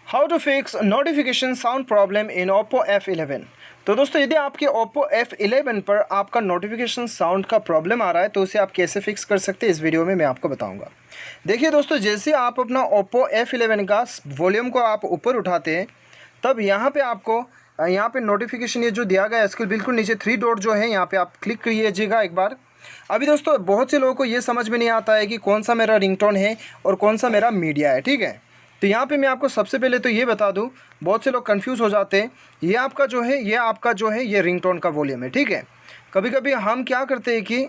How to fix notification sound problem in Oppo F11। तो दोस्तों यदि आपके ओप्पो F11 पर आपका नोटिफिकेशन साउंड का प्रॉब्लम आ रहा है तो उसे आप कैसे फिक्स कर सकते हैं इस वीडियो में मैं आपको बताऊंगा। देखिए दोस्तों, जैसे आप अपना ओप्पो F11 का वॉल्यूम को आप ऊपर उठाते हैं तब यहाँ पे आपको यहाँ पे नोटिफिकेशन ये जो दिया गया है इसके बिल्कुल नीचे 3 डॉट जो है यहाँ पे आप क्लिक कीजिएगा एक बार। अभी दोस्तों बहुत से लोगों को ये समझ में नहीं आता है कि कौन सा मेरा रिंगटोन है और कौन सा मेरा मीडिया है, ठीक है। तो यहाँ पे मैं आपको सबसे पहले तो ये बता दूँ, बहुत से लोग कंफ्यूज हो जाते हैं। ये आपका जो है ये रिंगटोन का वॉल्यूम है, ठीक है। कभी कभी हम क्या करते हैं कि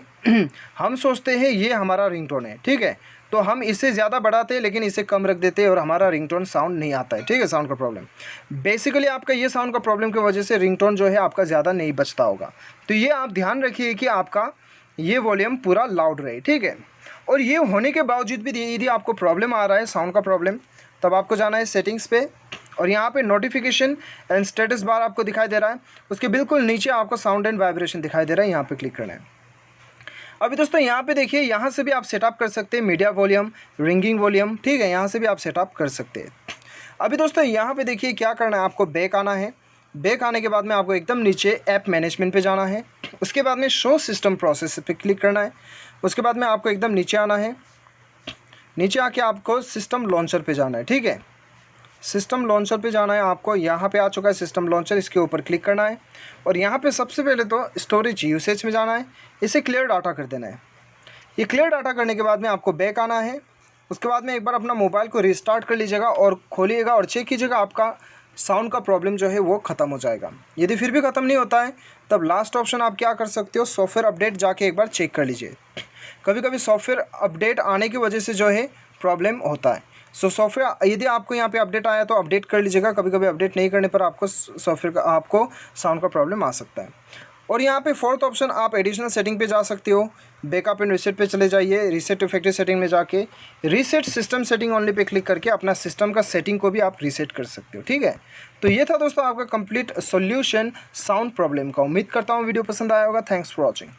हम सोचते हैं ये हमारा रिंगटोन है, ठीक है, तो हम इसे ज़्यादा बढ़ाते हैं लेकिन इसे कम रख देते हैं और हमारा रिंगटोन साउंड नहीं आता है, ठीक है। साउंड का प्रॉब्लम बेसिकली आपका ये साउंड का प्रॉब्लम की वजह से रिंगटोन जो है आपका ज़्यादा नहीं बचता होगा। तो ये आप ध्यान रखिए कि आपका ये वॉल्यूम पूरा लाउड रहे, ठीक है। और ये होने के बावजूद भी यदि आपको प्रॉब्लम आ रहा है साउंड का प्रॉब्लम, तब आपको जाना है सेटिंग्स पे और यहाँ पे नोटिफिकेशन एंड स्टेटस बार आपको दिखाई दे रहा है, उसके बिल्कुल नीचे आपको साउंड एंड वाइब्रेशन दिखाई दे रहा है, यहाँ पे क्लिक करना है। अभी दोस्तों यहाँ पे देखिए, यहाँ से भी आप सेटअप कर सकते हैं मीडिया वॉल्यूम, रिंगिंग वॉल्यूम, ठीक है, यहाँ से भी आप सेटअप कर सकते हैं। अभी दोस्तों यहाँ पे देखिए क्या करना है, आपको बैक आना है। बैक आने के बाद में आपको एकदम नीचे ऐप मैनेजमेंट पे जाना है, उसके बाद में शो सिस्टम प्रोसेस पे क्लिक करना है। उसके बाद में आपको एकदम नीचे आना है, नीचे आके आपको सिस्टम लॉन्चर पे जाना है, ठीक है। सिस्टम लॉन्चर पे जाना है आपको, यहाँ पे आ चुका है सिस्टम लॉन्चर, इसके ऊपर क्लिक करना है और यहाँ पे सबसे पहले तो स्टोरेज यूसेज में जाना है, इसे क्लियर डाटा कर देना है। ये क्लियर डाटा करने के बाद में आपको बैक आना है। उसके बाद में एक बार अपना मोबाइल को रिस्टार्ट कर लीजिएगा और खोलिएगा और चेक कीजिएगा आपका साउंड का प्रॉब्लम जो है वो ख़त्म हो जाएगा। यदि फिर भी ख़त्म नहीं होता है तब लास्ट ऑप्शन आप क्या कर सकते हो, सॉफ्टवेयर अपडेट जाके एक बार चेक कर लीजिए। कभी कभी सॉफ्टवेयर अपडेट आने की वजह से जो है प्रॉब्लम होता है। सो सॉफ्टवेयर यदि आपको यहाँ पे अपडेट आया तो अपडेट कर लीजिएगा, कभी कभी अपडेट नहीं करने पर आपको सॉफ्टवेयर का आपको साउंड का प्रॉब्लम आ सकता है। और यहाँ पे फोर्थ ऑप्शन आप एडिशनल सेटिंग पे जा सकते हो, बैकअप एंड रीसेट पे चले जाइए। रीसेट इफेक्टिव सेटिंग में जाके reset system setting only pay click करके अपना सिस्टम का सेटिंग को भी आप रीसेट कर सकते हो, ठीक है। तो ये था दोस्तों आपका कंप्लीट सॉल्यूशन साउंड प्रॉब्लम का। उम्मीद करता हूँ वीडियो पसंद आया होगा। Thanks for watching.